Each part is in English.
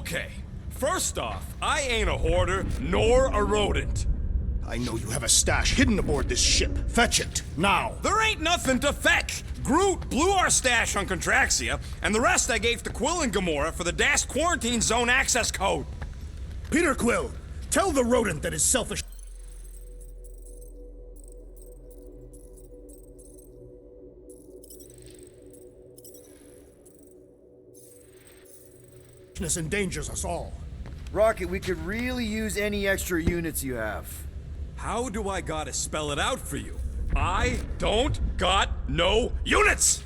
Okay. First off, I ain't a hoarder nor a rodent. I know you have a stash hidden aboard this ship. Fetch it, now. There ain't nothing to fetch. Groot blew our stash on Contraxia, and the rest I gave to Quill and Gamora for the DAS quarantine zone access code. Peter Quill, tell the rodent that his selfishness endangers us all. Rocket, we could really use any extra units you have. How do I gotta spell it out for you? I don't got no units!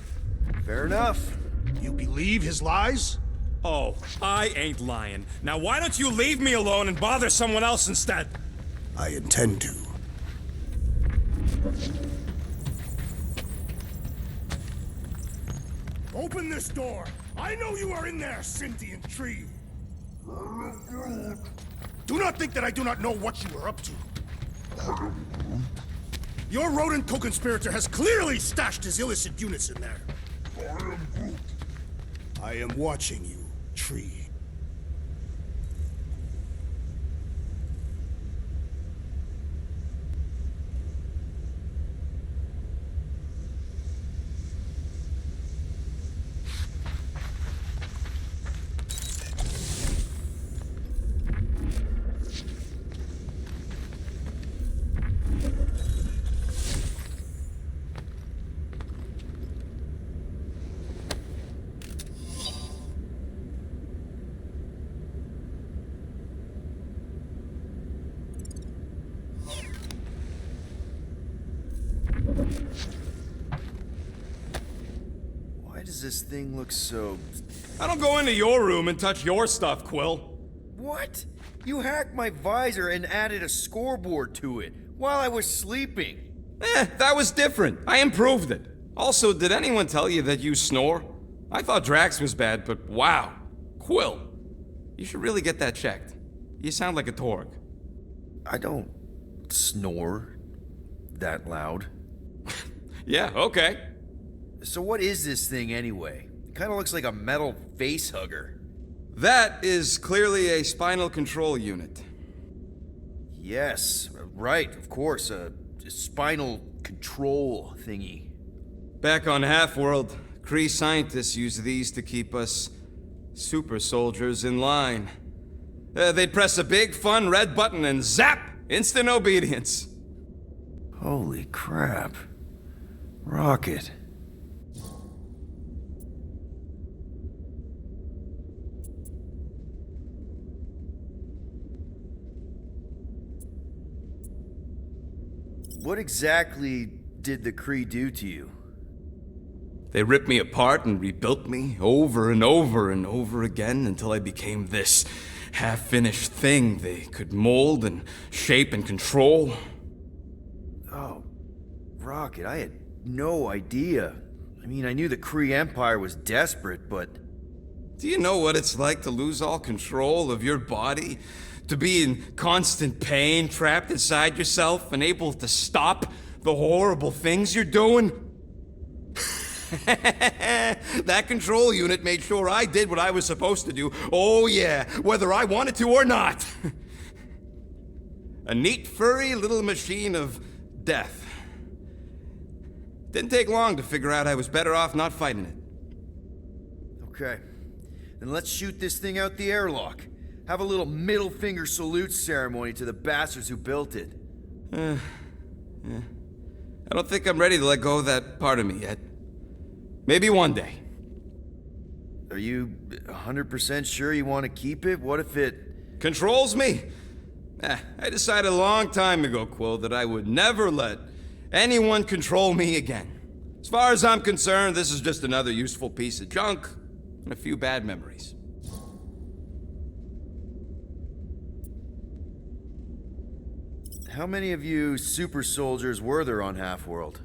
Fair enough. You believe his lies? Oh, I ain't lying. Now why don't you leave me alone and bother someone else instead? I intend to. Open this door! I know you are in there, sentient tree! Do not think that I do not know what you are up to. Your rodent co-conspirator has clearly stashed his illicit units in there. I am watching you, tree. Why does this thing look so... I don't go into your room and touch your stuff, Quill. What? You hacked my visor and added a scoreboard to it while I was sleeping. That was different. I improved it. Also, did anyone tell you that you snore? I thought Drax was bad, but wow. Quill, you should really get that checked. You sound like a Torg. I don't snore that loud. Yeah, okay. So what is this thing anyway? It kind of looks like a metal face hugger. That is clearly a spinal control unit. Yes, right, of course, a spinal control thingy. Back on Half-World, Kree scientists use these to keep us super soldiers in line. They'd press a big, fun red button and zap! Instant obedience. Holy crap. Rocket. What exactly did the Kree do to you? They ripped me apart and rebuilt me over and over and over again until I became this half-finished thing they could mold and shape and control. Oh, Rocket, I had no idea. I mean, I knew the Kree Empire was desperate, but... Do you know what it's like to lose all control of your body? To be in constant pain, trapped inside yourself, unable to stop the horrible things you're doing? That control unit made sure I did what I was supposed to do. Oh yeah, whether I wanted to or not. A neat, furry little machine of death. Didn't take long to figure out I was better off not fighting it. Okay. Then let's shoot this thing out the airlock. Have a little middle finger salute ceremony to the bastards who built it. Yeah. I don't think I'm ready to let go of that part of me yet. Maybe one day. Are you 100% sure you want to keep it? What if it... Controls me? I decided a long time ago, Quill, that I would never let anyone control me again. As far as I'm concerned, this is just another useful piece of junk and a few bad memories. How many of you super soldiers were there on Half-World?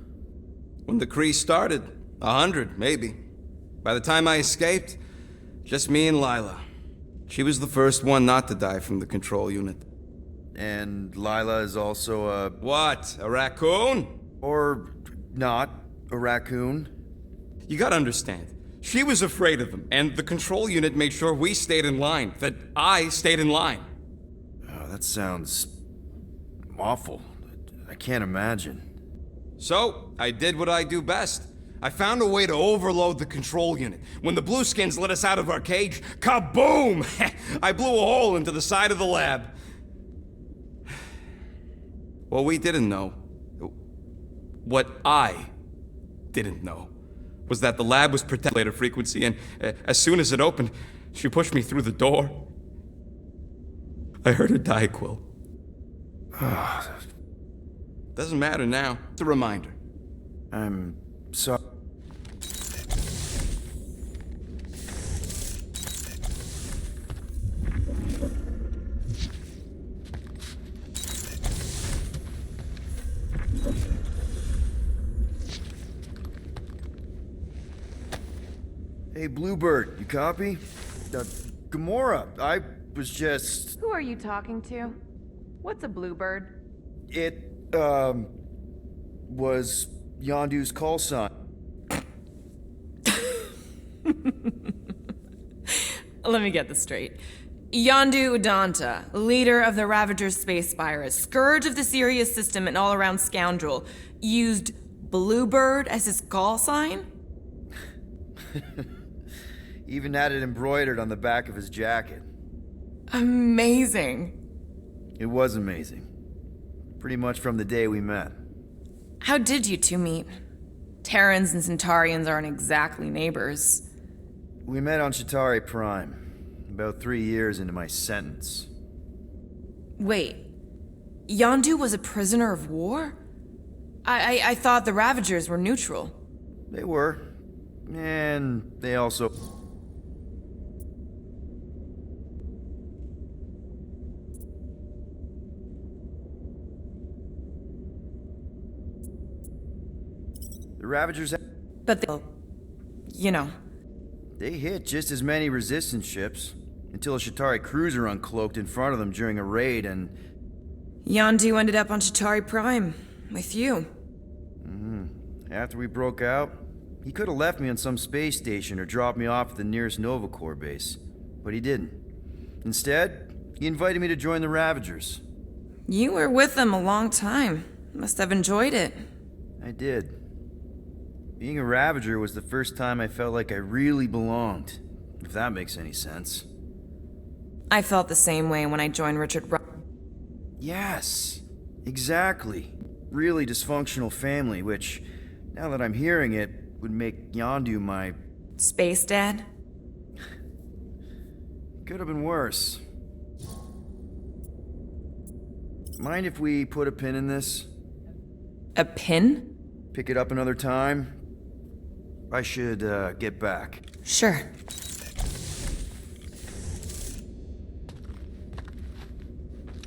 When the Kree started, 100, maybe. By the time I escaped, just me and Lila. She was the first one not to die from the control unit. And Lila is also a... What? A raccoon? Or not a raccoon? You gotta understand, She was afraid of them, and the control unit made sure we stayed in line, that I stayed in line. Oh, that sounds awful. I can't imagine. So, I did what I do best. I found a way to overload the control unit. When the Blueskins let us out of our cage, kaboom! I blew a hole into the side of the lab. What we didn't know, what I didn't know, was that the lab was protected at a frequency, and as soon as it opened, she pushed me through the door. I heard her die, Quill. Doesn't matter now. It's a reminder. I'm sorry. Hey, Bluebird, you copy? Gamora, I was just... Who are you talking to? What's a bluebird? It, was Yondu's call sign. Let me get this straight. Yondu Udanta, leader of the Ravager's space virus, scourge of the Sirius system and all-around scoundrel, used Bluebird as his call sign? Even had it embroidered on the back of his jacket. Amazing. It was amazing. Pretty much from the day we met. How did you two meet? Terrans and Centaurians aren't exactly neighbors. We met on Chitauri Prime, about 3 years into my sentence. Wait, Yondu was a prisoner of war? I thought the Ravagers were neutral. They were. And they also... The Ravagers... But they... you know. They hit just as many resistance ships, until a Chitauri cruiser uncloaked in front of them during a raid and... Yondu ended up on Chitauri Prime, with you. After we broke out, he could have left me on some space station or dropped me off at the nearest Nova Corps base, but he didn't. Instead, he invited me to join the Ravagers. You were with them a long time. Must have enjoyed it. I did. Being a Ravager was the first time I felt like I really belonged, if that makes any sense. I felt the same way when I joined Richard Yes, exactly. Really dysfunctional family, which, now that I'm hearing it, would make Yondu my... Space Dad? Could have been worse. Mind if we put a pin in this? A pin? Pick it up another time? I should, get back. Sure.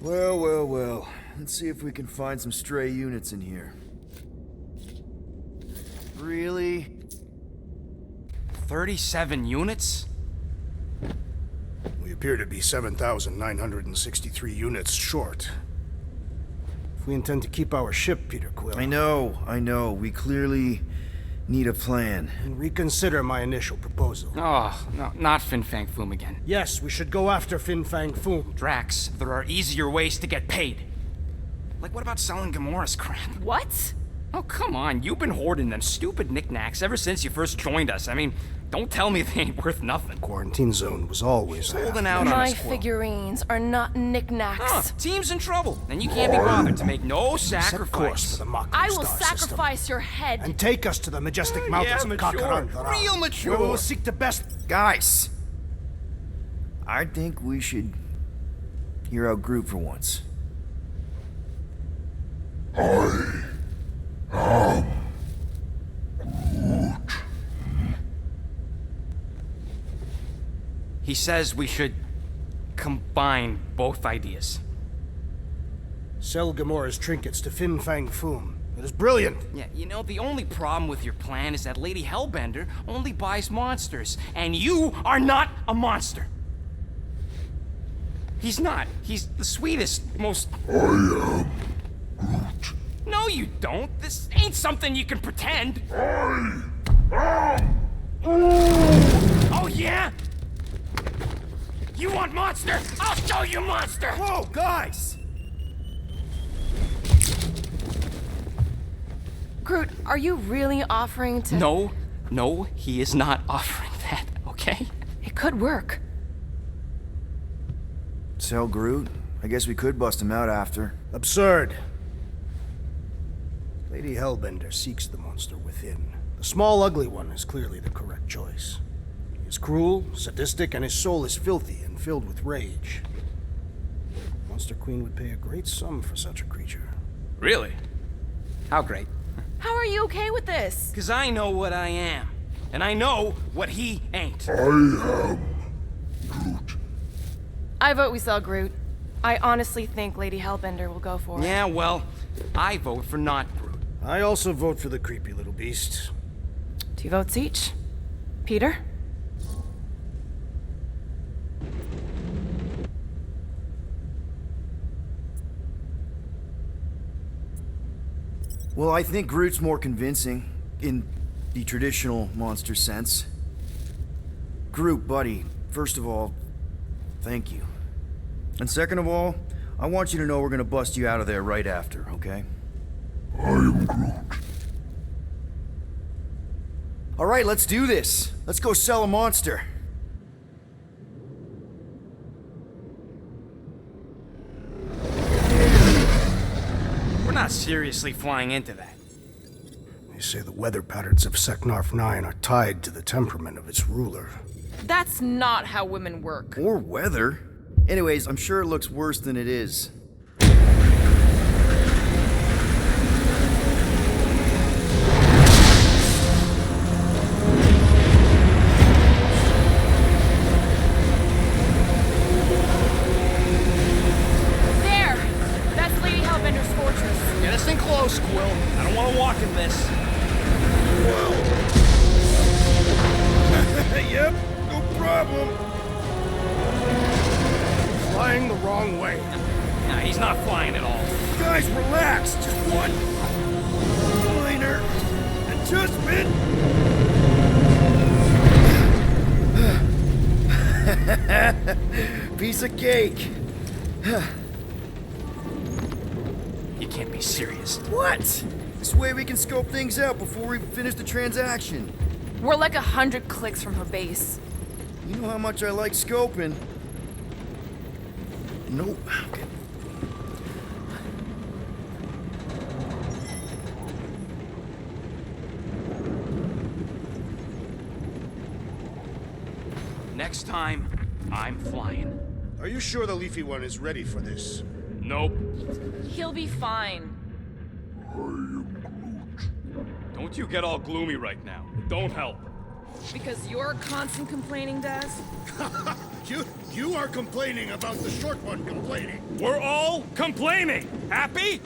Well. Let's see if we can find some stray units in here. Really? 37 units? We appear to be 7,963 units short. If we intend to keep our ship, Peter Quill... I know. We clearly need a plan. And reconsider my initial proposal. Oh, no, not Fin Fang Foom again. Yes, we should go after Fin Fang Foom. Drax, there are easier ways to get paid. Like, what about selling Gamora's crap? What? Oh, come on, you've been hoarding them stupid knickknacks ever since you first joined us. I mean, don't tell me they ain't worth nothing. Quarantine zone was always Holding out on My us, Quill. figurines are not knickknacks. Team's in trouble, and you can't be bothered to make no Set course for sacrifice. the Mako I will star system, sacrifice your head. and take us to the majestic mountains of mature. Kakarandara, Real mature. where we will seek the best... Guys! I think we should hear out Groot for once. He says we should combine both ideas. Sell Gamora's trinkets to Fin Fang Foom. It is brilliant. Yeah, you know, the only problem with your plan is that Lady Hellbender only buys monsters, and you are not a monster. He's not. He's the sweetest, most... I am Groot. No, you don't. This ain't something you can pretend. Oh, yeah? You want monster? I'll show you monster! Whoa, guys! Groot, are you really offering to... No, he is not offering that, okay? It could work. So, Groot, I guess we could bust him out after. Absurd. Lady Hellbender seeks the monster within. The small, ugly one is clearly the correct choice. He is cruel, sadistic, and his soul is filthy and filled with rage. Monster Queen would pay a great sum for such a creature. Really? How great? How are you okay with this? Because I know what I am. And I know what he ain't. I vote we sell Groot. I honestly think Lady Hellbender will go for it. Yeah, well, I vote for not Groot. I also vote for the creepy little beast. 2 votes each. Peter? Well, I think Groot's more convincing, in the traditional monster sense. Groot, buddy, first of all, thank you. And second of all, I want you to know we're gonna bust you out of there right after, okay? I am Groot. All right, let's do this. Let's go sell a monster. We're not seriously flying into that. They say the weather patterns of Seknarf 9 are tied to the temperament of its ruler. That's not how women work. Or weather. Anyways, I'm sure it looks worse than it is. There! That's Lady Hellbender's fortress. Get us in close, Quill. I don't want to walk in this. Yep, no problem. Flying the wrong way. Nah, he's not flying at all. Guys, relax. Just one minor adjustment. Piece of cake. You can't be serious. What? This way we can scope things out before we finish the transaction. We're like 100 clicks from her base. You know how much I like scoping. Nope. Okay. Next time, I'm flying. Are you sure the leafy one is ready for this? Nope. He'll be fine. Don't you get all gloomy right now. It don't help. Because you're constant complaining, Daz? You are complaining about the short one complaining. We're all complaining. Happy?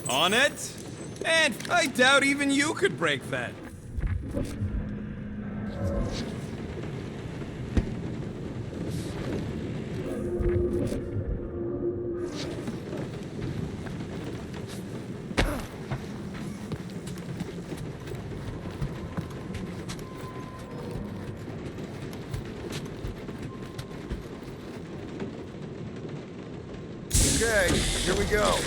On it? And I doubt even you could break that. Okay, here we go.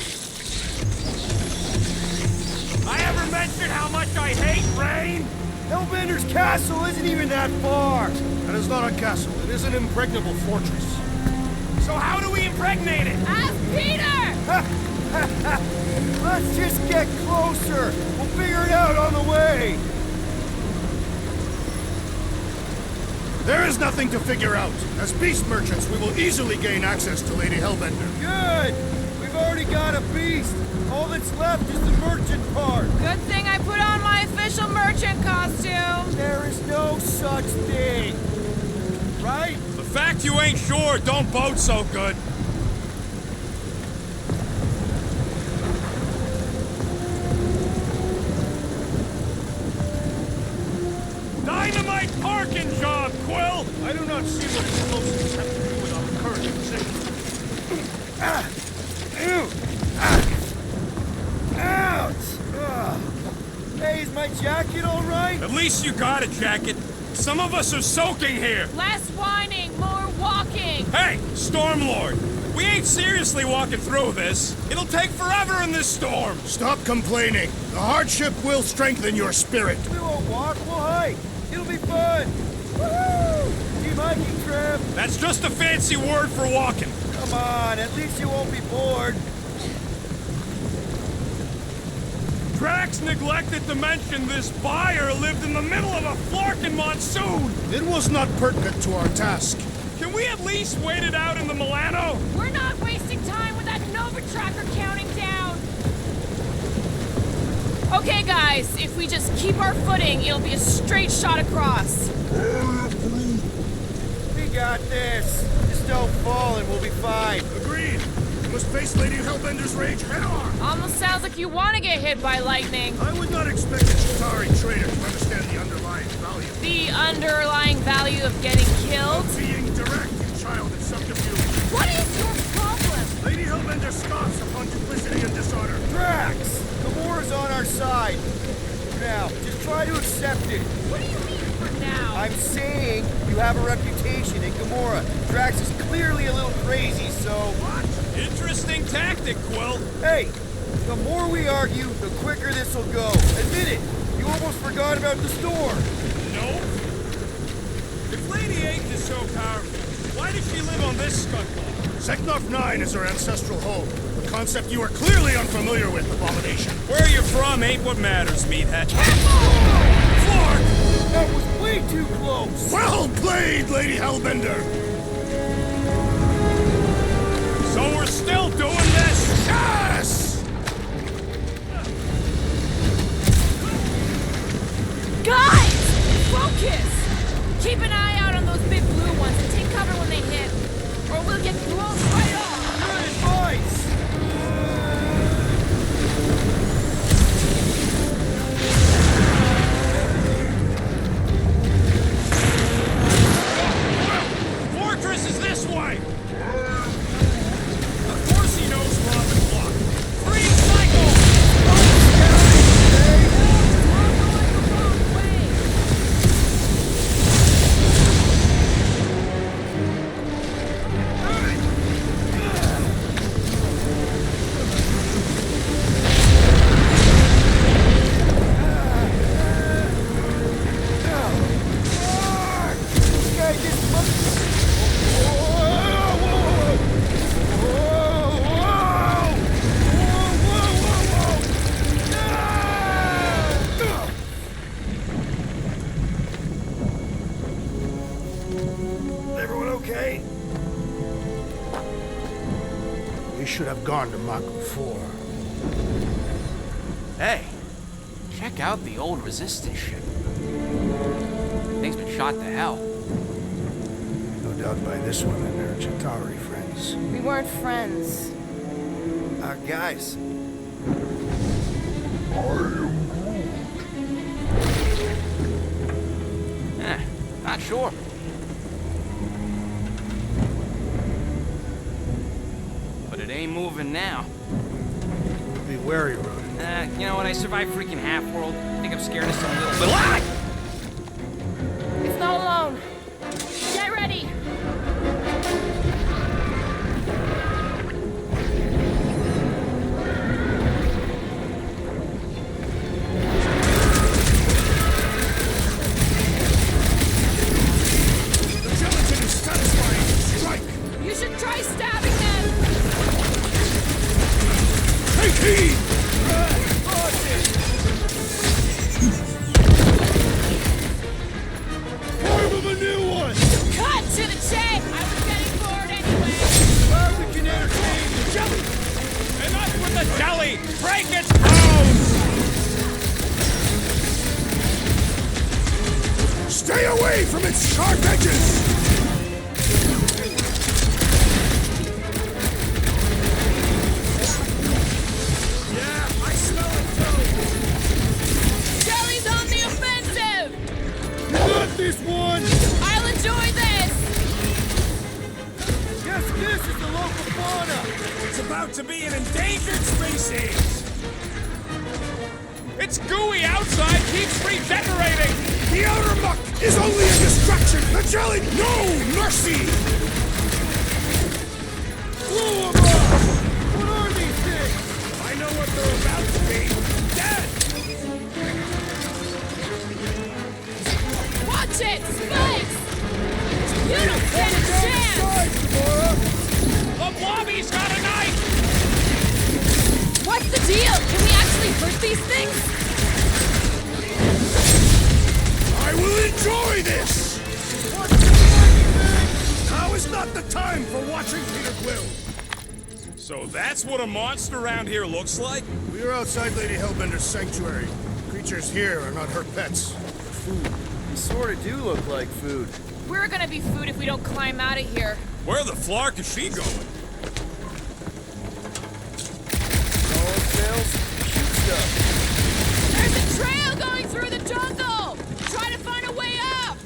I ever mentioned how much I hate rain? Hellbender's castle isn't even that far. That is not a castle. It is an impregnable fortress. So how do we impregnate it? Ask Peter! Let's just get closer. We'll figure it out on the way. There is nothing to figure out. As beast merchants, we will easily gain access to Lady Hellbender. Good. We've already got a beast. All that's left is the merchant part. Good thing I put on my official merchant costume. There is no such thing. Right? The fact you ain't sure don't bode so good. Dynamite parking job, Quill! I do not see what explosives have to do with our current position. Ouch! Hey, is my jacket all right? At least you got a jacket. Some of us are soaking here. Less whining, more walking. Hey, Stormlord. We ain't seriously walking through this. It'll take forever in this storm. Stop complaining. The hardship will strengthen your spirit. We won't walk, we'll hike. It'll be fun. Woohoo! Keep hiking, Trev. That's just a fancy word for walking. Come on, at least you won't be bored. Drax neglected to mention this buyer lived in the middle of a flarkin' monsoon. It was not pertinent to our task. Can we at least wait it out in the Milano? We're not wasting time with that Nova tracker counting down. Okay, guys, if we just keep our footing, it'll be a straight shot across. We got this. Just don't fall and we'll be fine. Agreed. We must face Lady Hellbender's rage head on. Almost sounds like you want to get hit by lightning. I would not expect a Chitauri trader to understand the underlying value. The underlying value of getting killed? Being direct, you child in subterfuge. What is your problem? Lady Hellbender scoffs upon duplicity and dishonor. Drax! Gamora's on our side. Now, just try to accept it. What do you mean for now? I'm saying you have a reputation in Gamora. Drax is clearly a little crazy, so... What? Interesting tactic, Quill. Hey, the more we argue, the quicker this will go. Admit it. You almost forgot about the store. No. If Lady Eight is so powerful, why does she live on this scuttlebutt? Seknarf 9 is her ancestral home. A concept you are clearly unfamiliar with, Abomination. Where you're from ain't what matters, meathead. Flark! That was way too close. Well played, Lady Hellbender! So we're still doing this? Yes! Guys! Focus! Keep an eye out on those big blue ones and take cover when they hit. Or we'll get blown right off. Good advice. Fortress is this way! Of course he knows we're on the clock. Freeze cycle! Everyone okay? We should have gone to Mako 4. Hey, check out the old Resistance ship. Thing's been shot to hell. No doubt by this one and her Chitauri friends. We weren't friends. Guys. Not sure. But it ain't moving now. Be wary, Ronan. You know what? I survived freaking Half-World. I think I'm scared of some little... Ah! It's not alone. Get ready. The gelatin is satisfying. Strike! You should try stabbing them. Take heed! Form of a new one! Cut to the chase. I was getting bored anyway. Glad we can entertain the jelly. Enough with the jelly! Break its bones! Stay away from its sharp edges! Yeah, I smell it too! Jelly's on the offensive. You got this one. I'll enjoy this. Yes, this is the local fauna. It's about to be an endangered species! It's It's gooey outside keeps regenerating! The outer muck is only a distraction! The jelly, no mercy! Blow 'em up! What are these things? I know what they're about to be. Dead! Watch it! Spikes! You don't stand a chance! The blobby's got a knife! What's the deal? Can we actually hurt these things? I will enjoy this! Now is not the time for watching Peter Quill! So that's what a monster around here looks like? We are outside Lady Hellbender's sanctuary. Creatures here are not her pets. Food. They sort of do look like food. We're gonna be food if we don't climb out of here. Where the flark is she going? All fails, shoot stuff. There's a trail going through the jungle! Try to find a way up!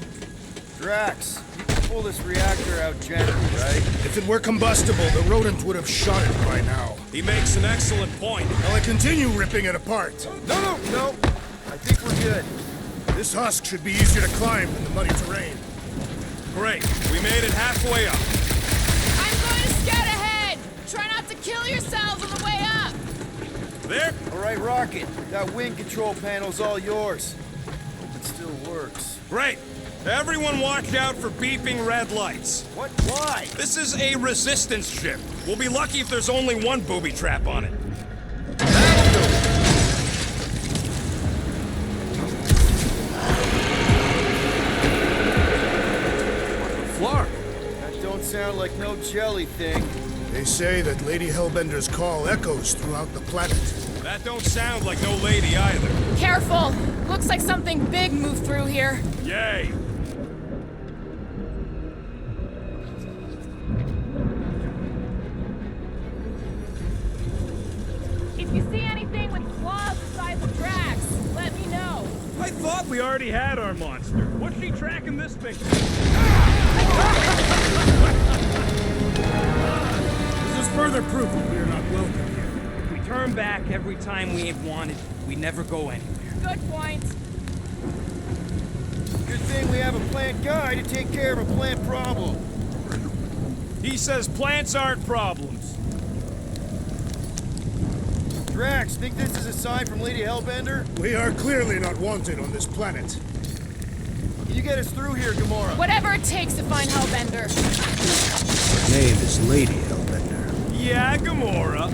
Drax, you can pull this reactor out gently, right? If it were combustible, the rodent would have shot it by now. He makes an excellent point. Will I continue ripping it apart? No. I think we're good. This husk should be easier to climb than the muddy terrain. Great. We made it halfway up. I'm going to scout ahead! Try not to kill yourselves on the way up! There? All right, Rocket. That wind control panel's all yours. Hope it still works. Great. Everyone watch out for beeping red lights. What? Why? This is a resistance ship. We'll be lucky if there's only one booby trap on it. Flark. That don't sound like no jelly thing. They say that Lady Hellbender's call echoes throughout the planet. That don't sound like no lady either. Careful! Looks like something big moved through here. Yay. If you see anything with claws the size of Drax, let me know. I thought we already had our monster. What's she tracking this thing? This is further proof that we are not welcome here. If we turn back every time we ain't wanted, we never go anywhere. Good point. Good thing we have a plant guy to take care of a plant problem. He says plants aren't problems. Drax, think this is a sign from Lady Hellbender? We are clearly not wanted on this planet. Can you get us through here, Gamora? Whatever it takes to find Hellbender. Her name is Lady Hellbender. Yeah, Gamora.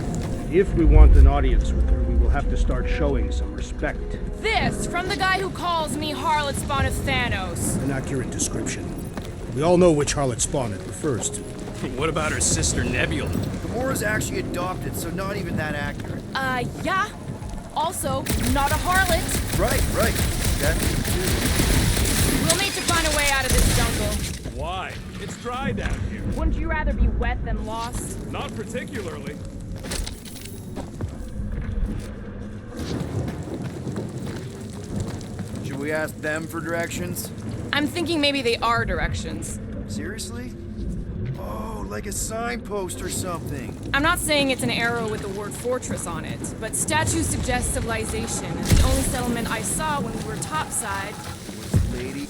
If we want an audience with her, we will have to start showing some respect. This from the guy who calls me Harlot Spawn of Thanos. An accurate description. We all know which harlot spawn it refers to. What about her sister Nebula? Gamora's actually adopted, so not even that accurate. Yeah. Also, not a harlot. Right. That's too. We'll need to find a way out of this jungle. Why? It's dry down here. Wouldn't you rather be wet than lost? Not particularly. Should we ask them for directions? I'm thinking maybe they are directions. Seriously? Oh, like a signpost or something. I'm not saying it's an arrow with the word fortress on it, but statues suggest civilization, and the only settlement I saw when we were topside. Was Lady...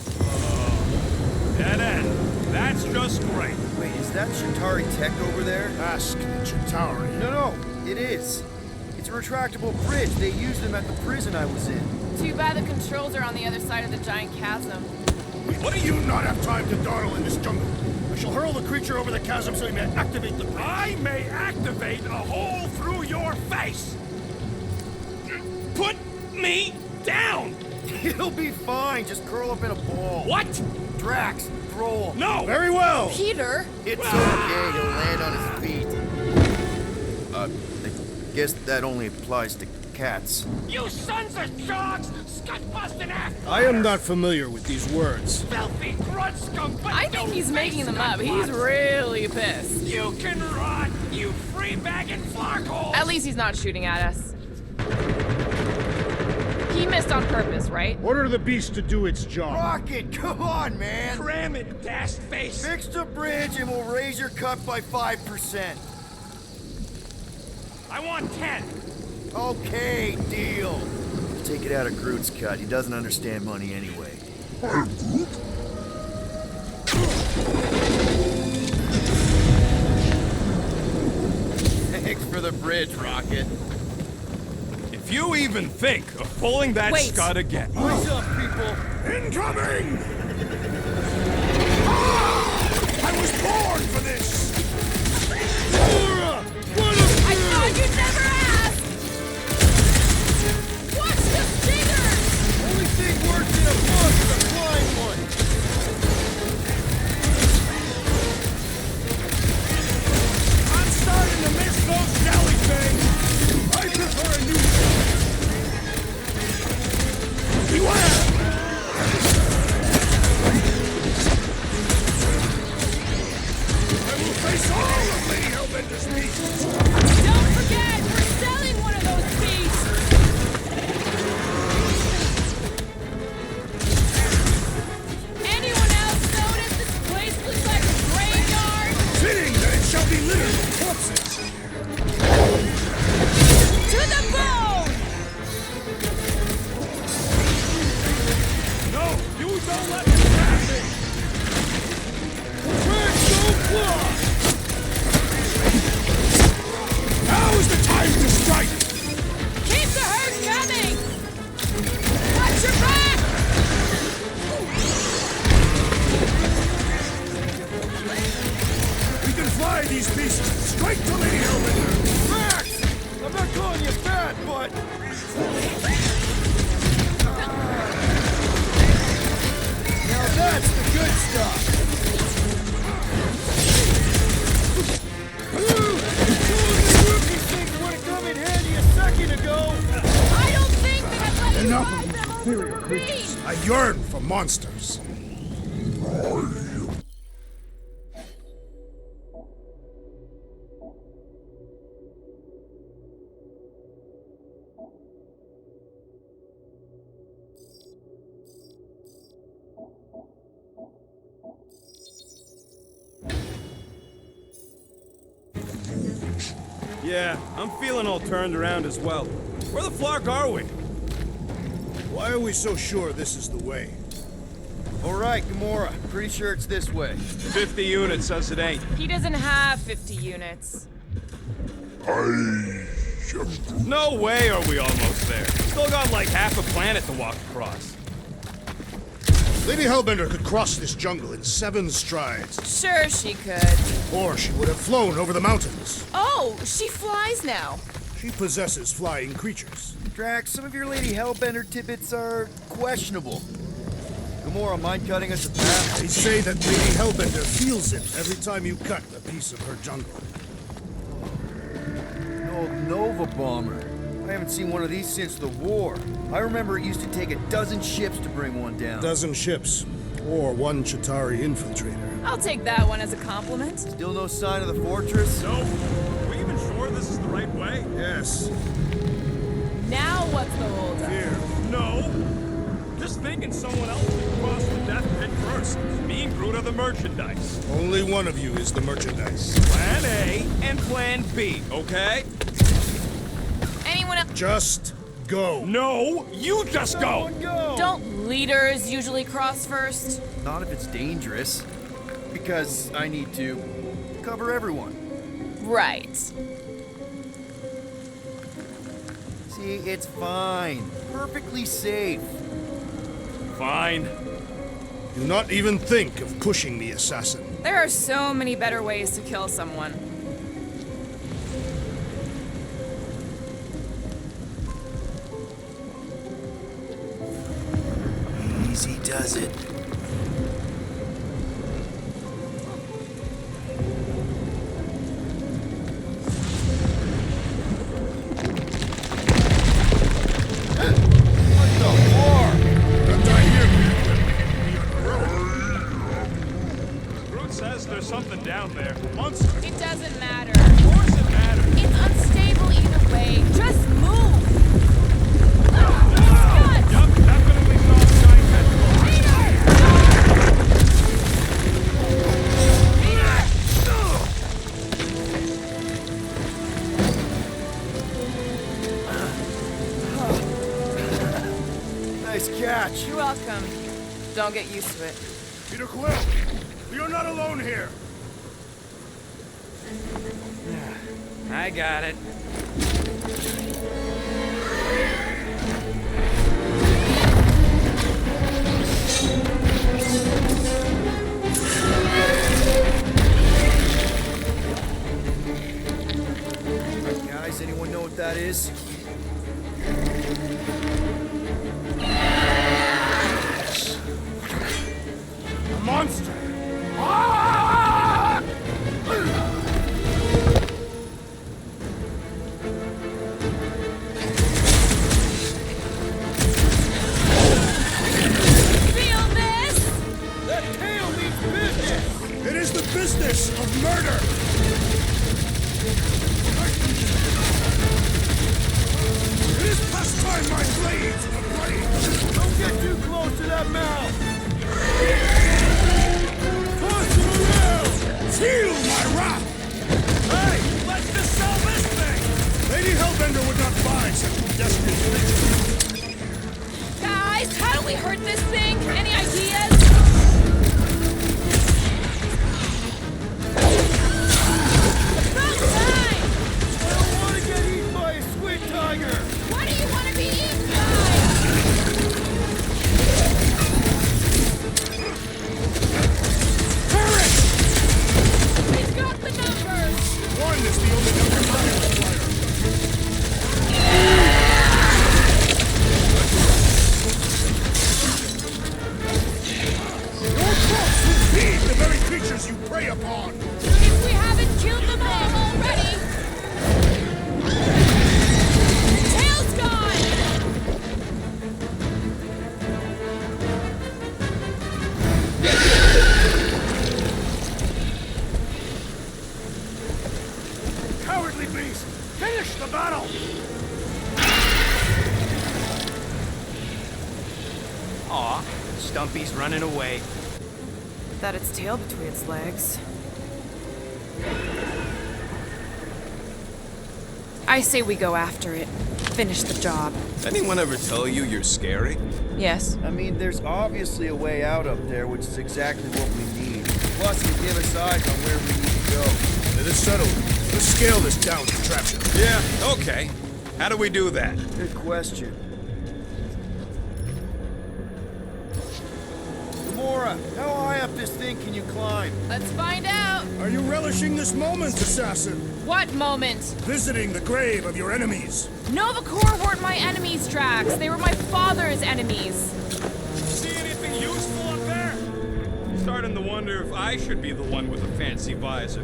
Dead end. That's just great. Wait, is that Chitauri tech over there? Ask the Chitauri. No, it is. It's a retractable bridge. They used them at the prison I was in. Too bad the controls are on the other side of the giant chasm. What do you not have time to dawdle in this jungle? I shall hurl the creature over the chasm so he may activate the bridge. I may activate a hole through your face. Put me down. It'll be fine. Just curl up in a ball. What? Drax, throw him. No. Very well. Peter? It's okay. He'll land on his feet. I guess that only applies to cats. You sons of dogs! Scut-busting ass! I am not familiar with these words. Filthy grunt scum! I think he's making them up. He's really pissed. You can rot, you free-bagging flarkhole! At least he's not shooting at us. He missed on purpose, right? Order the beast to do its job. Rocket, come on, man. Cram it, dash face! Fix the bridge and we'll raise your cut by 5%. I want 10! Okay, deal. Take it out of Groot's cut. He doesn't understand money anyway. Thanks for the bridge, Rocket. If you even think of pulling that Wait. scud again. What's up, people? Incoming! Ah! I was born for this! Laura! I thought you'd never ask! Watch the stingers! Only thing worse than a bug is a flying one. I'm starting to miss those jelly things. I prefer a new Beware! I will face all of Lady Hellbender's beasts! Don't forget, we're selling one of those beasts! Anyone else notice this place looks like a graveyard? Fitting that it shall be littered with corpses! To the bone! No, you don't let me grab it. Now is the time to strike! Keep the herd coming! Watch your back! We can fly these beasts straight to Lady Hellbender! Max! I'm not calling you fat, but... Now that's the good stuff! These things would have come in handy a second ago! I don't think that I've let you Enough ride of these them inferior over the creatures. beach! I yearn for monsters. Yeah, I'm feeling all turned around as well. Where the flark are we? Why are we so sure this is the way? All right, Gamora. Pretty sure it's this way. 50 units says it ain't. He doesn't have 50 units. No way are we almost there. Still got like half a planet to walk across. Lady Hellbender could cross this jungle in 7 strides, Sure she could. or she would have flown over the mountains. Oh, she flies now. She possesses flying creatures. Drax, some of your Lady Hellbender tidbits are questionable. Gamora, mind cutting us a path? They say that Lady Hellbender feels it every time you cut a piece of her jungle. An old Nova bomber. I haven't seen one of these since the war. I remember it used to take a dozen ships to bring one down. Dozen ships, or 1 Chitauri infiltrator. I'll take that one as a compliment. Still no sign of the fortress? No. Are we even sure this is the right way? Yes, Now what's the holdup? here. No. Just thinking someone else would cross the death pit first. Me and Groot are the merchandise. Only one of you is the merchandise. Plan A and Plan B, okay? Anyone else? Just go. No, you just go! Go! Don't leaders usually cross first? Not if it's dangerous. Because I need to cover everyone. Right. See, it's fine. Perfectly safe. Fine. Do not even think of pushing me, assassin. There are so many better ways to kill someone. Easy does it. Don't I hear Groot says there's something down there. monster? It doesn't matter. Of course it matters. It's unstable either way. Just move. Yup, definitely saw giant tentacles. Don't get used to it. Peter Quill, you're not alone here. I got it. Guys, anyone know what that is? A monster. Ah! Feel this? That tail means business. It is the business of murder. It is past time my blades are blades. Don't get too close to that mouth. Toss him around. Feel my wrath. Hey, let's just sell this thing! Lady Hellbender would not buy such a desperate thing. Guys, how do we hurt this thing? Any ideas? About time! I don't want to get eaten by a squid tiger. What do you want to be eaten by? We've got the numbers! One is the only number I require. Your corpse will feed the very creatures you prey upon. If we haven't killed them all already! Tail's gone! Cowardly beast! Finish the battle! Aw, Stumpy's running away. That its tail between its legs. I say we go after it. Finish the job. Anyone ever tell you you're scary? Yes. I mean, there's obviously a way out up there, which is exactly what we need. Plus, you give us eyes on where we need to go. It is settled. Let's scale this down contraption. Yeah, okay. How do we do that? Good question. Gamora, how high up this thing can you climb? Let's find out! Are you relishing this moment, assassin? What moment? Visiting the grave of your enemies. Nova Corps weren't my enemies, Drax. They were my father's enemies. See anything useful up there? Starting to wonder if I should be the one with a fancy visor.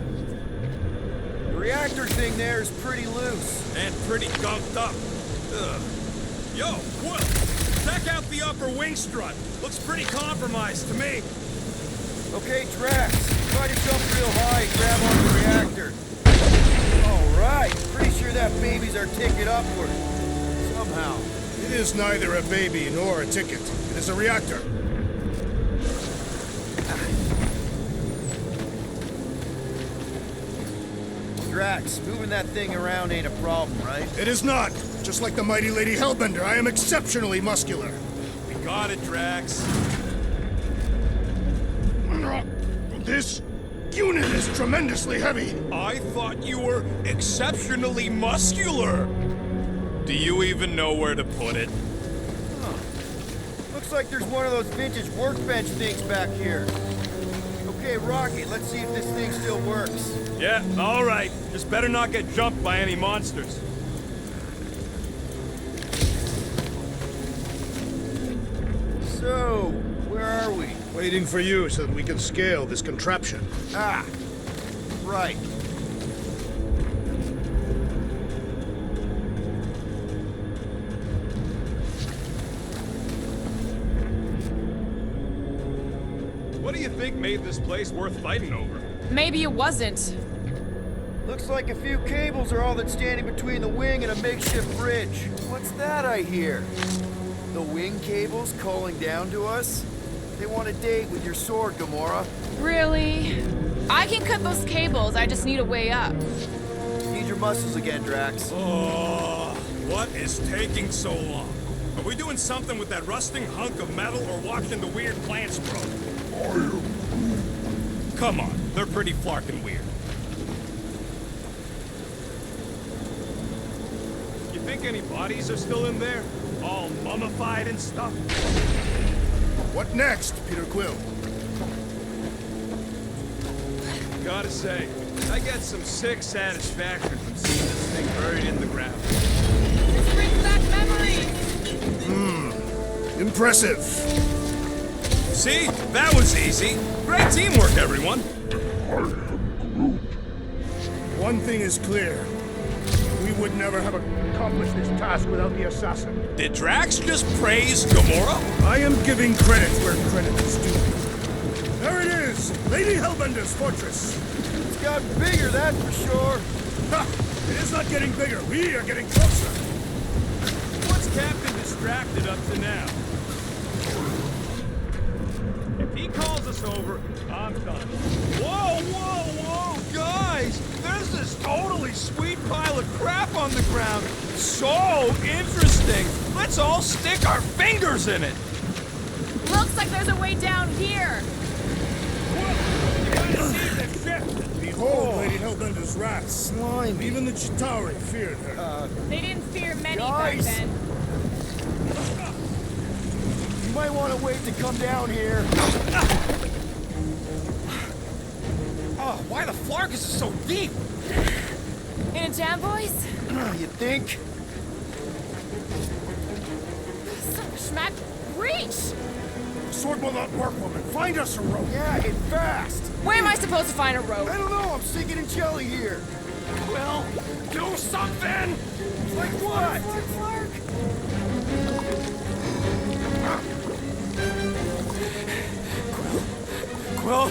The reactor thing there is pretty loose. And pretty gunked up. Ugh. Yo, Quill, check out the upper wing strut. Looks pretty compromised to me. Okay, Drax, try to jump real high and grab on the reactor. All right, pretty sure that baby's our ticket upward. Somehow. It is neither a baby nor a ticket. It is a reactor. Drax, moving that thing around ain't a problem, right? It is not. Just like the mighty Lady Hellbender, I am exceptionally muscular. We got it, Drax. This unit is tremendously heavy. I thought you were exceptionally muscular. Do you even know where to put it? Looks like there's one of those vintage workbench things back here. Okay, Rocket, let's see if this thing still works. Yeah, all right. Just better not get jumped by any monsters. So, where are we? Waiting for you so that we can scale this contraption. Ah, right. What do you think made this place worth fighting over? Maybe it wasn't. Looks like a few cables are all that's standing between the wing and a makeshift bridge. What's that I hear? The wing cables calling down to us? They want a date with your sword, Gamora. Really? I can cut those cables, I just need a way up. Need your muscles again, Drax. Oh, what is taking so long? we doing something with that rusting hunk of metal or watching the weird plants grow? Come on, they're pretty flarkin' weird. You think any bodies are still in there? All mummified and stuff? What next, Peter Quill? Gotta say, I get some sick satisfaction from seeing this thing buried in the ground. This brings back memories. Impressive. See? That was easy. Great teamwork, everyone. One thing is clear. We would never have accomplished this task without the assassin. Did Drax just praise Gamora? I am giving credit where credit is due. There it is! Lady Hellbender's fortress! It's got bigger, that's for sure. Ha! It is not getting bigger. We are getting closer. What's Captain distracted up to now? If he calls us over, I'm done. Whoa, whoa, whoa, guys! There's this totally sweet pile of crap on the ground. So interesting. Let's all stick our fingers in it. Looks like there's a way down here. You gotta see the ship. Behold Lady Hellbender's wrath. Slime. Even the Chitauri feared her. They didn't fear many Guys. back then. You might want to wait to come down here. Oh, why the Flarkus is so deep? In a jam, boys? You think? Son of a schmack. Reach! Sword will not work, woman. Find us a rope. Yeah, and fast. Where am I supposed to find a rope? I don't know, I'm sinking in jelly here. Well, do something! Like what? Quill?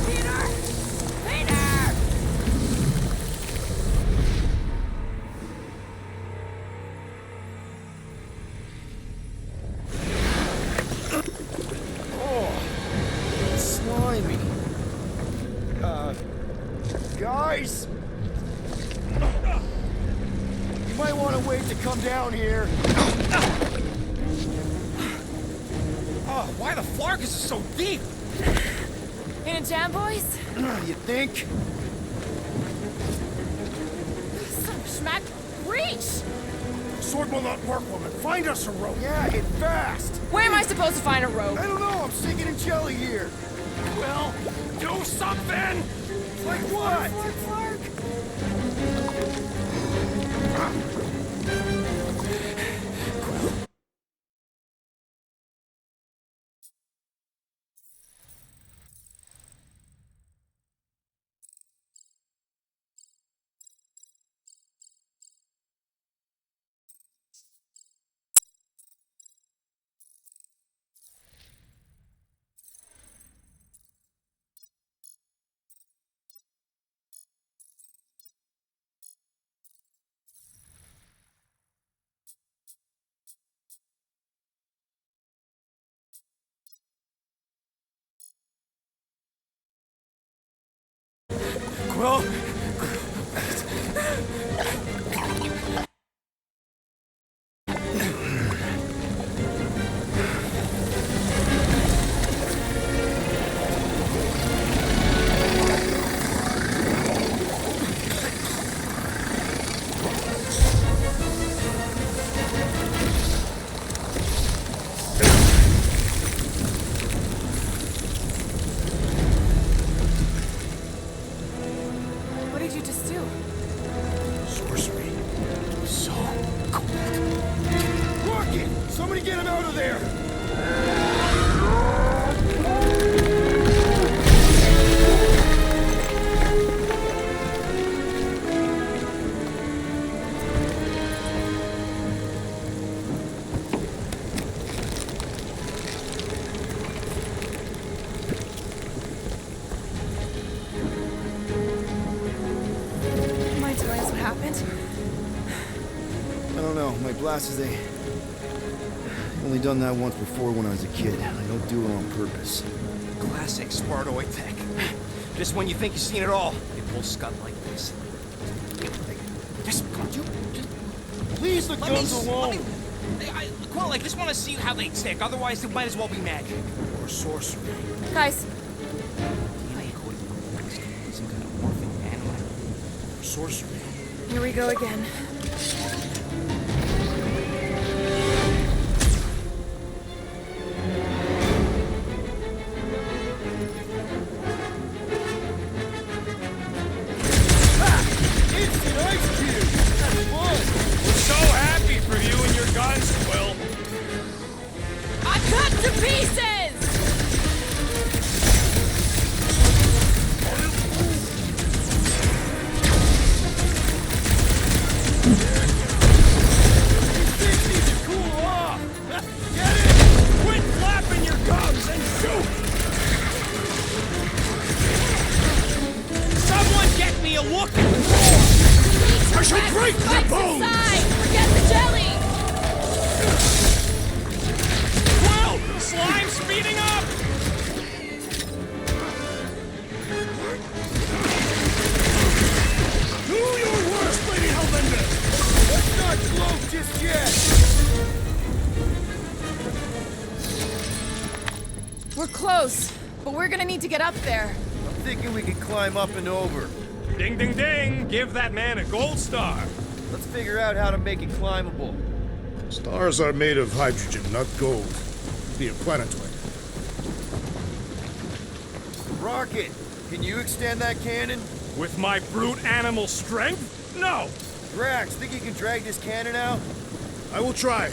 Peter! Peter! Slimy. Guys! You might want to wait to come down here. Oh, why the Flarkus is so deep? In a jam, boys? You think? Son of a schmack. Reach! Sword will not work, woman. Find us a rope. Yeah, and fast. Where am I supposed to find a rope? I don't know, I'm sinking in jelly here. Well, do something! Like what? Quill? What did you just do? Sorcery. So cool. Rocket! Somebody get him out of there! don't know. My glasses, they... only done that once before when I was a kid. I don't do it on purpose. Classic Spartoid tech. Just when you think you've seen it all, they pull scut like this. Just, Leave the guns alone! Quill, I just want to see how they tick. Otherwise, it might as well be magic. Or sorcery. Guys, Some kind of morphing animal. Or sorcery. here we go again. Instant ice cube! That's fun! We're so happy for you and your guns, Quill. I'm cut to pieces! Things need to cool off! Get it? Quit flapping your gums and shoot! Someone get me a look at the door! I shall break the Spikes bones! inside! Forget the jelly! Quill! Slime speeding up! Do your worst, Lady Hellbender! Let's not gloat just yet! We're close, but we're gonna need to get up there. I'm thinking we could climb up and over. Ding, ding, ding! Give that man a gold star. Let's figure out how to make it climbable. Stars are made of hydrogen, not gold. Be a planetoid. Rocket, can you extend that cannon? With my brute animal strength? No! Drax, think you can drag this cannon out? I will try.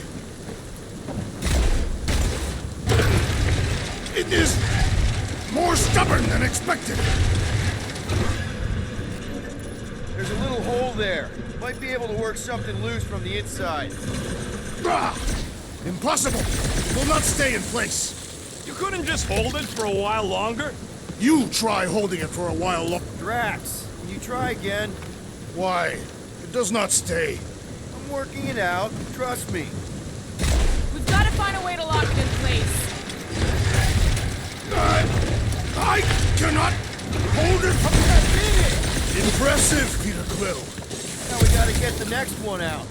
It is more stubborn than expected. There's a little hole there. Might be able to work something loose from the inside. Ah! Impossible! It will not stay in place. You couldn't just hold it for a while longer? You try holding it for a while longer. Drax, can you try again? Why? It does not stay. I'm working it out. Trust me. We've got to find a way to lock it in place. I cannot hold it from that. Impressive, Peter Quill. Now we gotta get the next one out.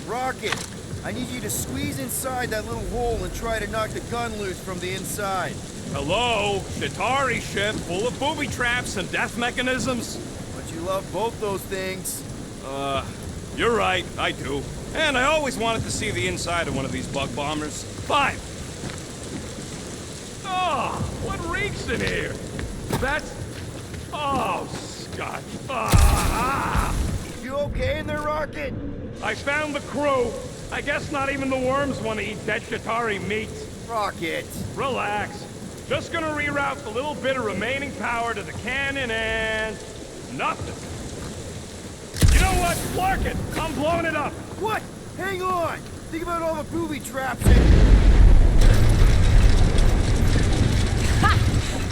Rocket, I need you to squeeze inside that little hole and try to knock the gun loose from the inside. Hello? Shatari ship full of booby traps and death mechanisms? But you love both those things. You're right, I do. And I always wanted to see the inside of one of these bug bombers. Fine. Oh, what reeks in here? That's... Oh, Scott. You okay in there, Rocket? I found the crew. I guess not even the worms want to eat dead Shatari meat. Rocket. Relax. Just gonna reroute the little bit of remaining power to the cannon and... nothing. You know what? Clark it. I'm blowing it up. What? Hang on. Think about all the booby traps and... Ha!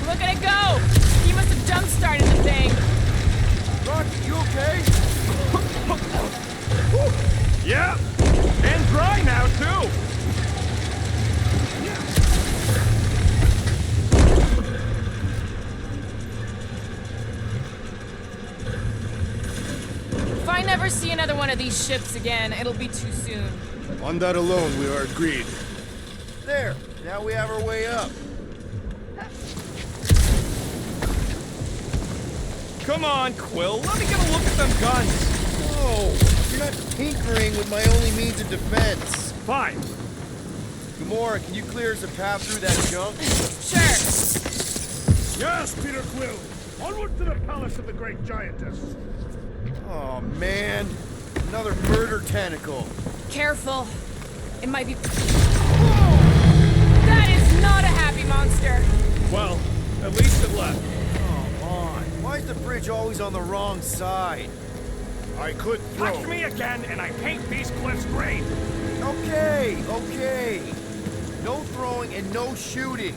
Look at it go! He must have jump-started the thing. Rocket, you okay? Yeah. And dry now, too. If I never see another one of these ships again, it'll be too soon. On that alone, we are agreed. There. Now we have our way up. Come on, Quill. Let me get a look at them guns. Oh, you're not tinkering with my only means of defense. Fine. Gamora, can you clear us a path through that junk? Sure. Yes, Peter Quill. Onward to the palace of the great giantess. Oh, man. Another murder tentacle. Careful. It might be... That is not a happy monster. Well, at least it left. Come on. Why is the bridge always on the wrong side? I could throw. Touch me again, and I paint these cliffs green. Okay, okay. No throwing and no shooting.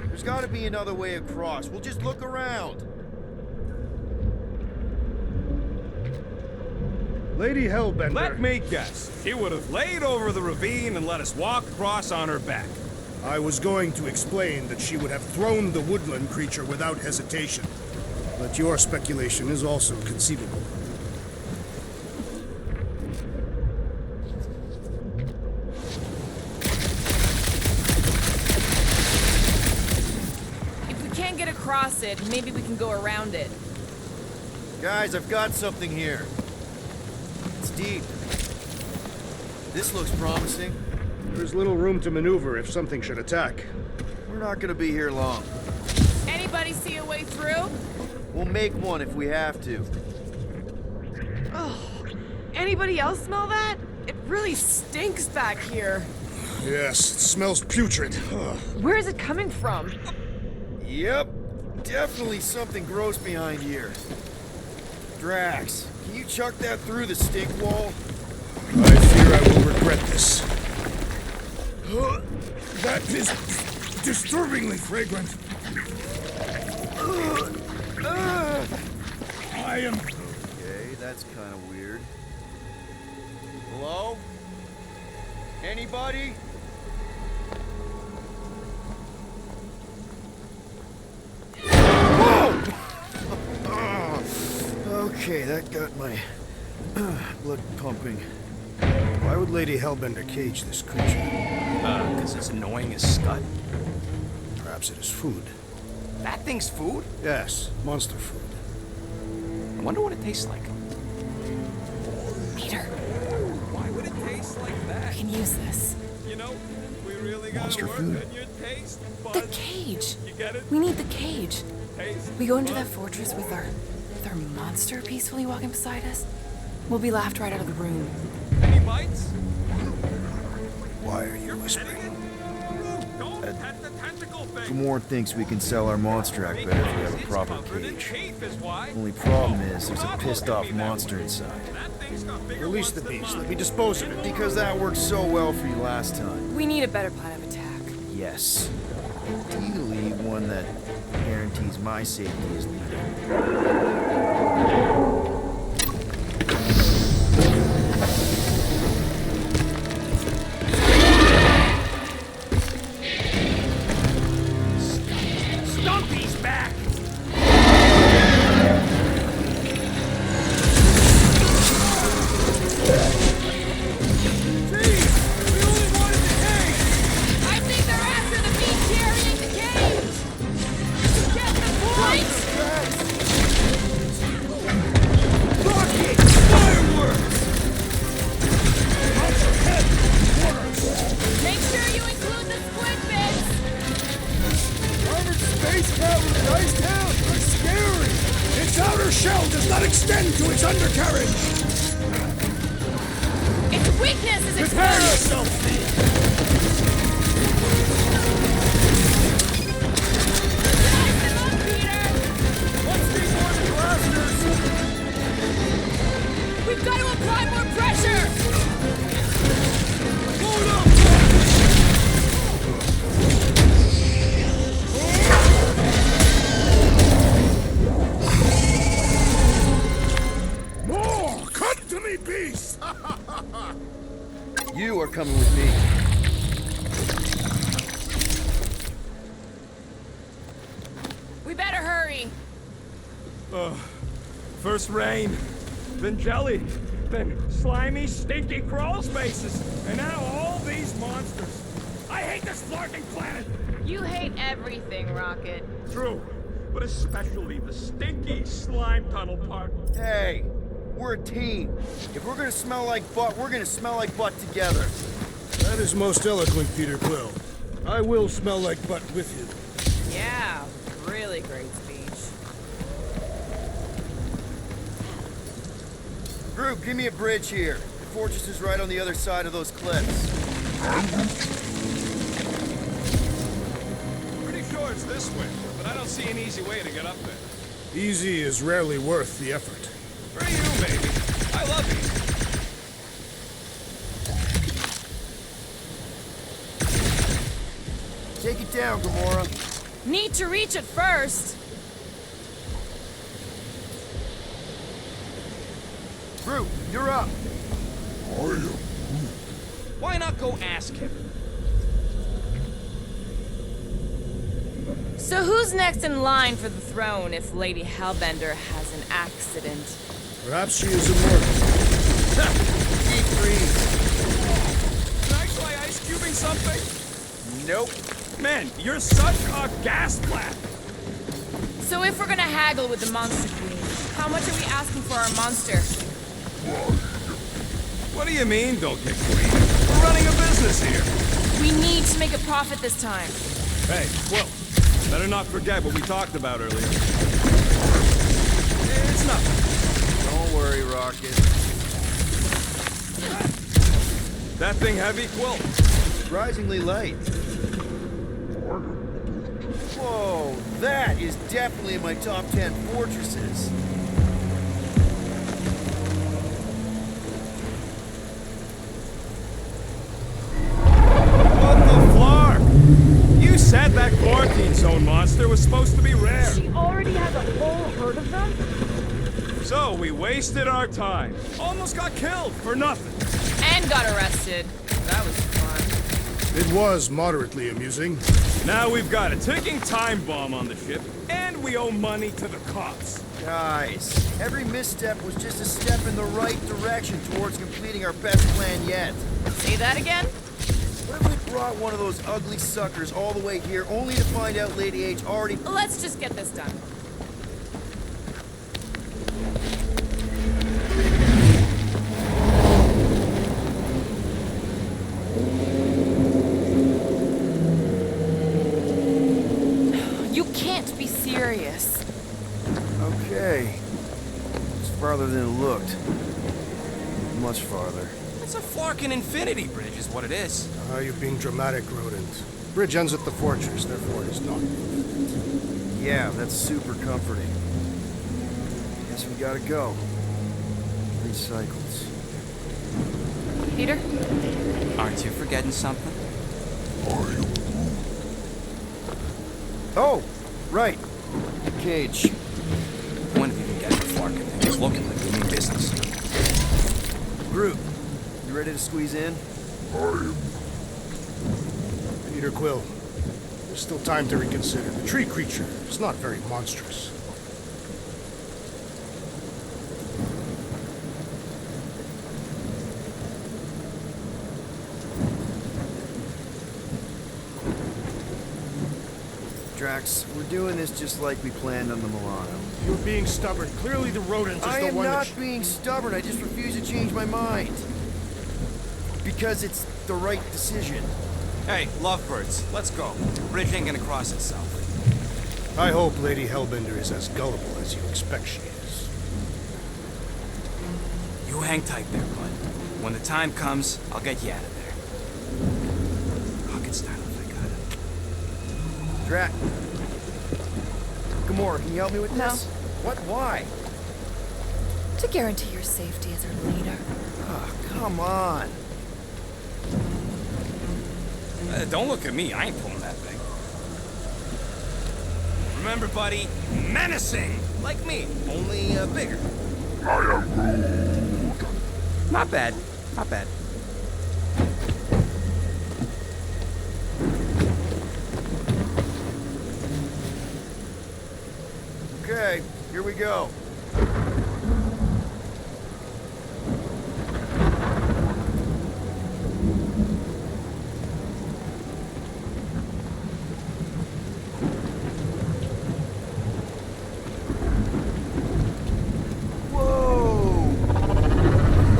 There's got to be another way across. We'll just look around. Lady Hellbender. Let me guess. She would have laid over the ravine and let us walk across on her back. I was going to explain that she would have thrown the woodland creature without hesitation. But your speculation is also conceivable. If we can't get across it, maybe we can go around it. Guys, I've got something here. It's deep. This looks promising. There's little room to maneuver if something should attack. We're not gonna be here long. Anybody see a way through? We'll make one if we have to. Anybody else smell that? It really stinks back here. Yes, it smells putrid. Ugh. Where is it coming from? Yep, definitely something gross behind here. Drax, can you chuck that through the stink wall? I fear I will regret this. That is disturbingly fragrant. I am... Okay, that's kind of weird. Hello? Anybody? Whoa! Okay, that got my blood pumping. Why would Lady Hellbender cage this creature? Because it's annoying as scud. Perhaps it is food. That thing's food? Yes, monster food. I wonder what it tastes like. Peter, Why would it taste like that? we can use this. You know, we really gotta Monster work food. on your taste The buds. cage. You get it? We need the cage. Taste We go into that buds. fortress with our monster peacefully walking beside us. We'll be laughed right out of the room. Any bites? Why are you whispering? Don't pet the tentacle thing. Gamorrean thinks we can sell our monster act better if we have a It's proper covered in cage. teeth is why. Only problem is there's a pissed off monster inside. That thing's got bigger Release ones the than beast. mine. Let me dispose of it. Because that worked so well for you last time. We need a better plan of attack. Yes. Ideally, one that guarantees my safety as leader. Stumpy's back! I think they're after the meat carrying the cage! Get the point! Rocket! Fireworks! Make sure you include the squid bits! Armored space cavalry at Icetown! They're scary! Its outer shell does not extend to its undercarriage! Its weakness is Prepare exposed! yourself, Size them up, Peter! We've got to apply more pressure! More! Cut to me, beast! You are coming with me. We better hurry! First rain, then jelly, then slimy, stinky crawl spaces, and now all these monsters. I hate this flarking planet! You hate everything, Rocket. True, but especially the stinky slime tunnel part. Hey, we're a team. If we're gonna smell like butt, we're gonna smell like butt together. That is most eloquent, Peter Quill. I will smell like butt with you. Yeah, really great speech. Group, give me a bridge here. The fortress is right on the other side of those cliffs. Pretty sure it's this way, but I don't see an easy way to get up there. Easy is rarely worth the effort. For you, baby. I love you. Take it down, Gamora. Need to reach it first! Group, you're up. Why not go ask him? So who's next in line for the throne if Lady Hellbender has an accident? Perhaps she is immortal. Deep freeze. Can I try ice cubing something? Nope. Man, you're such a gas blast. So if we're gonna haggle with the Monster Queen, how much are we asking for our monster? What do you mean, don't get greedy? We're running a business here. We need to make a profit this time. Hey, Quill, better not forget what we talked about earlier. It's nothing. Don't worry, Rocket. That thing heavy, Quill? Surprisingly light. Whoa, that is definitely in my top 10 fortresses. What the flark? You said that quarantine zone monster was supposed to be rare. She already has a whole herd of them? So we wasted our time. Almost got killed for nothing. And got arrested. That was fun. It was moderately amusing. Now we've got a ticking time bomb on the ship, and we owe money to the cops. Guys, every misstep was just a step in the right direction towards completing our best plan yet. Say that again? What if we brought one of those ugly suckers all the way here only to find out Lady H already... Let's just get this done. You can't be serious. Okay. It's farther than it looked. Much farther. It's a flarkin' infinity bridge is what it is. You're being dramatic, Rodent. Bridge ends at the fortress, therefore it is not. Yeah, that's super comforting. Guess we gotta go. 3 cycles. Peter? Aren't you forgetting something? Oh, right. The cage. When did you even get the flarkin' thing? It's looking like we mean business. Groot, you ready to squeeze in? Peter Quill, there's still time to reconsider. The tree creature is not very monstrous. Drax, we're doing this just like we planned on the Milano. You're being stubborn. Clearly the rodent is I the am one not being stubborn, I just refuse to change my mind. Because it's the right decision. Hey, lovebirds, let's go. The bridge ain't gonna cross itself. I hope Lady Hellbender is as gullible as you expect she is. You hang tight there, bud. When the time comes, I'll get you out of there. Rocket style if I got it. Drax. Gamora, can you help me with No. this? What? Why? To guarantee your safety as our leader. Oh, come on. Don't look at me, I ain't pulling that thing. Remember, buddy, menacing! Like me, only bigger. Not bad, not bad. Okay, here we go. Whoa!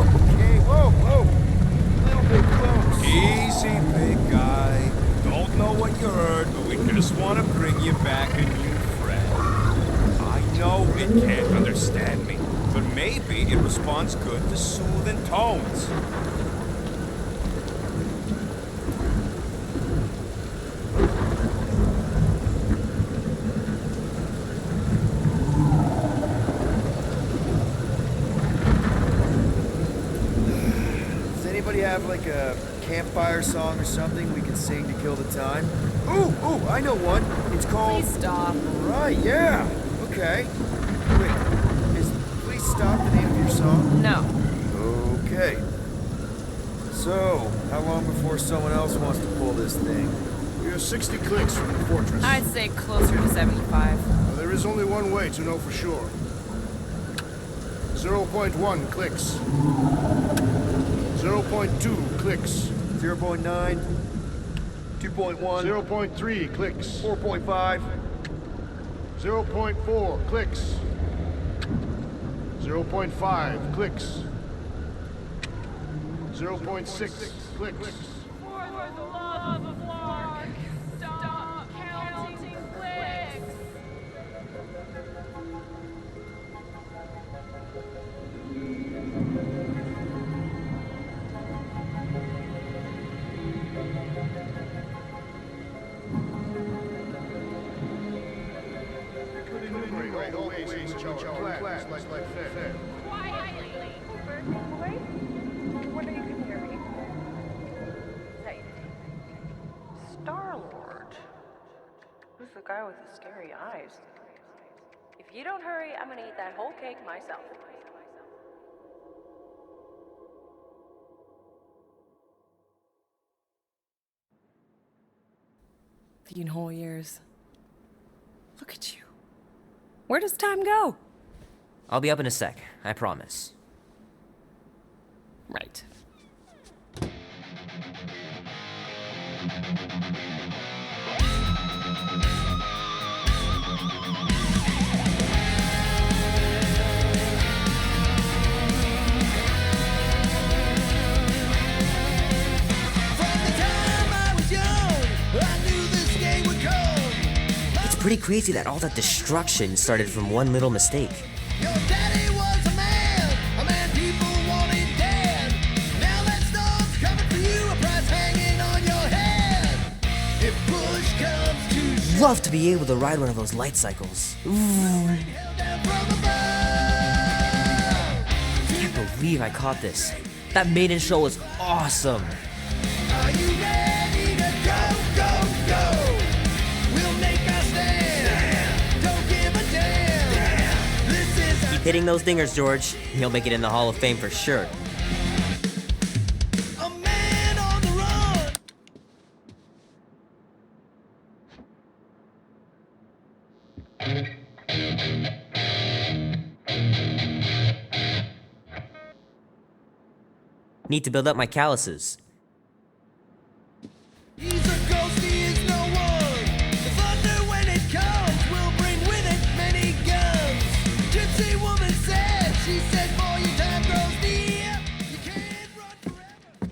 Okay, whoa! A little bit close. Easy, big guy. Don't know what you heard, but we just want to bring you back a new friend. I know it can't understand me, but maybe it responds good to soothing tones. Does anybody have like a campfire song or something we can sing to kill the time? Ooh, I know one. It's called... Please stop. Right, yeah. Okay. Wait, is Please Stop the name of your song? No. Okay. So, how long before someone else wants to pull this thing? We are 60 clicks from the fortress. I'd say closer to 75. Now, there is only one way to know for sure. 0.1 clicks. 0.2 clicks. 0.9, 2.1, 0.3 clicks. 4.5. 0.4 clicks. 0.5 clicks. 0.6 clicks. For the love of Lark, stop counting clicks. Quietly. Wonder you can hear me. Star-Lord? Who's the guy with the scary eyes? If you don't hurry, I'm gonna eat that whole cake myself. Whole years. Look at you. Where does time go? I'll be up in a sec, I promise. Right. It's pretty crazy that all that destruction started from one little mistake. Your daddy was a man people wanted dead. Now that storm's coming for you, a price hanging on your head. If push comes to shove, Love to be able to ride one of those light cycles. Ooh. held down from above. Can't believe I caught this. That maiden show was awesome. Are you ready to go, go, go? We'll make our stand. Don't give a damn. This is Keep hitting those dingers, George. You'll make it in the Hall of Fame for sure. a man on the run. Need to build up my calluses. He's a ghost, he is no one. The thunder when it comes will bring with it many guns. Gypsy woman said, she said, boy, your time grows near. You can't run forever.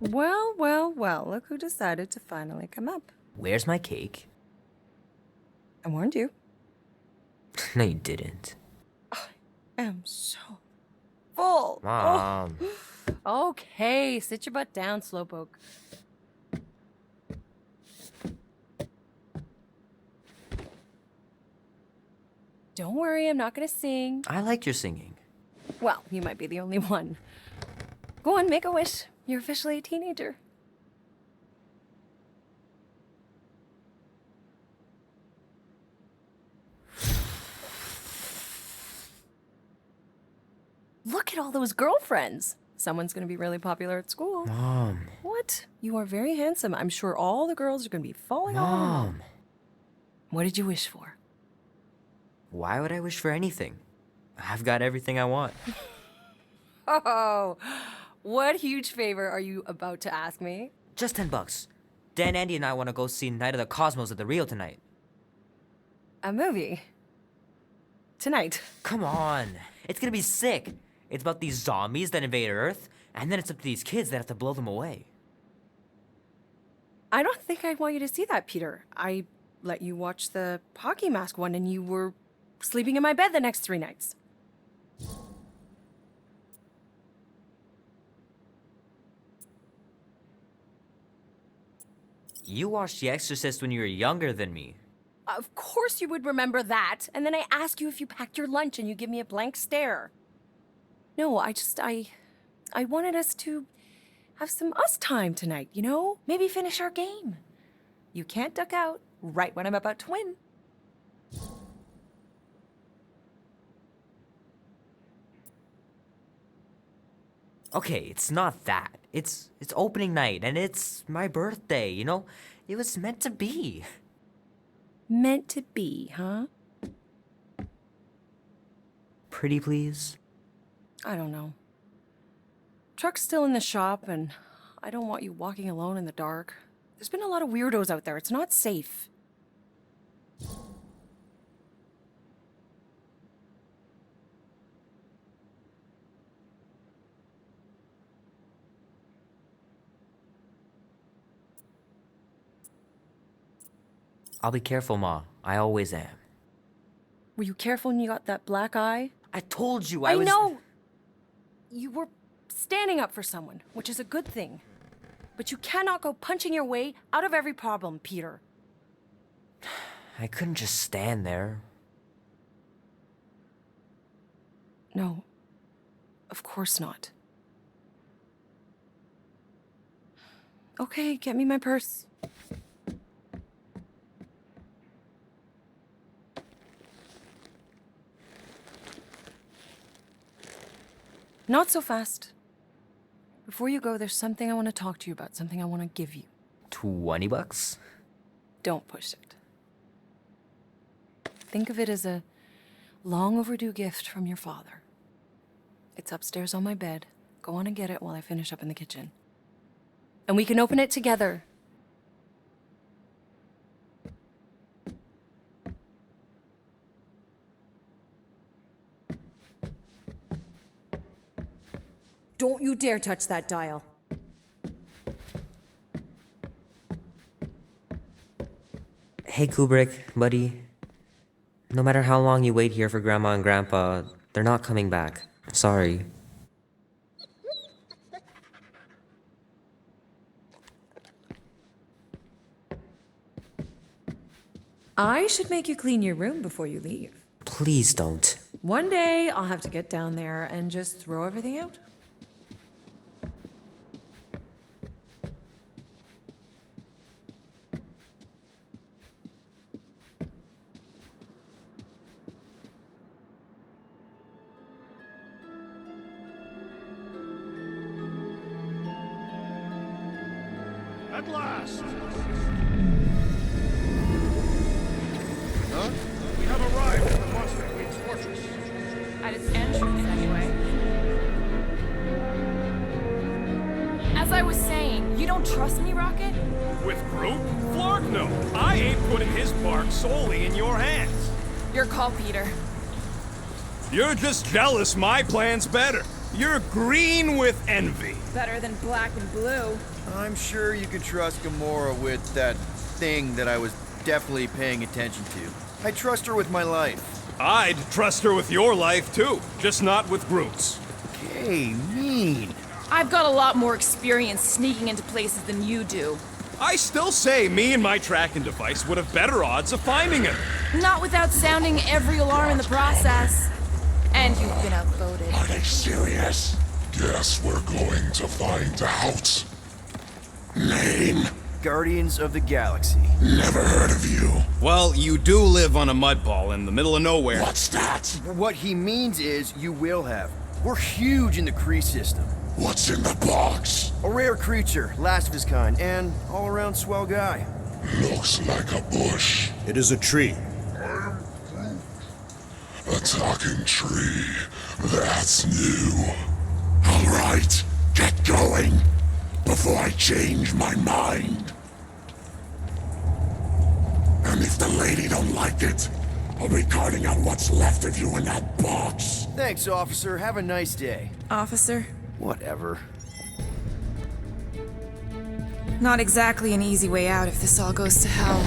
Well, well, well, look who decided to finally come up. Where's my cake? I warned you. No, you didn't. I am so full. Mom. Oh. Okay, sit your butt down, Slowpoke. Don't worry, I'm not gonna sing. I liked your singing. Well, you might be the only one. Go on, make a wish. You're officially a teenager. Look at all those girlfriends. Someone's gonna be really popular at school. Mom. What? You are very handsome. I'm sure all the girls are gonna be falling all over you. Mom. What did you wish for? Why would I wish for anything? I've got everything I want. Oh, what huge favor are you about to ask me? Just $10. Dan, Andy, and I want to go see Night of the Cosmos at the Rio tonight. A movie? Tonight? Come on. It's gonna be sick. It's about these zombies that invade Earth, and then it's up to these kids that have to blow them away. I don't think I want you to see that, Peter. I let you watch the hockey mask one and you were sleeping in my bed the next 3 nights. You watched The Exorcist when you were younger than me. Of course you would remember that. And then I ask you if you packed your lunch and you give me a blank stare. No, I wanted us to have some us time tonight, you know? Maybe finish our game. You can't duck out right when I'm about to win. Okay, it's not that. It's opening night, and it's my birthday, you know? It was meant to be. Meant to be, huh? Pretty please? I don't know. Truck's still in the shop, and I don't want you walking alone in the dark. There's been a lot of weirdos out there. It's not safe. I'll be careful, Ma. I always am. Were you careful when you got that black eye? I told you I was... know! You were standing up for someone, which is a good thing. But you cannot go punching your way out of every problem, Peter. I couldn't just stand there. No. Of course not. Okay, get me my purse. Not so fast. Before you go, there's something I want to talk to you about, something I want to give you. $20? Don't push it. Think of it as a long overdue gift from your father. It's upstairs on my bed. Go on and get it while I finish up in the kitchen. And we can open it together. Don't you dare touch that dial. Hey, Kubrick, buddy. No matter how long you wait here for Grandma and Grandpa, they're not coming back. Sorry. I should make you clean your room before you leave. Please don't. One day, I'll have to get down there and just throw everything out. At last! Huh? We have arrived at the Monster Queen's fortress. At its entrance, anyway. As I was saying, you don't trust me, Rocket? With Groot? Flark no. I ain't putting his bark solely in your hands. Your call, Peter. You're just jealous my plan's better. You're green with envy. Better than black and blue. I'm sure you can trust Gamora with that thing that I was definitely paying attention to. I trust her with my life. I'd trust her with your life, too. Just not with Groot's. Okay, mean. I've got a lot more experience sneaking into places than you do. I still say me and my tracking device would have better odds of finding him. Not without sounding every alarm in the process. And you've been outvoted. Are they serious? Guess we're going to find out. Name? Guardians of the Galaxy. Never heard of you. Well, you do live on a mud ball in the middle of nowhere. What's that? What he means is you will have. We're huge in the Kree system. What's in the box? A rare creature, last of his kind, and all-around swell guy. Looks like a bush. It is a tree. A talking tree. That's new. All right, get going before I change my mind. And if the lady don't like it, I'll be carting out what's left of you in that box. Thanks, officer. Have a nice day. Officer? Whatever. Not exactly an easy way out if this all goes to hell.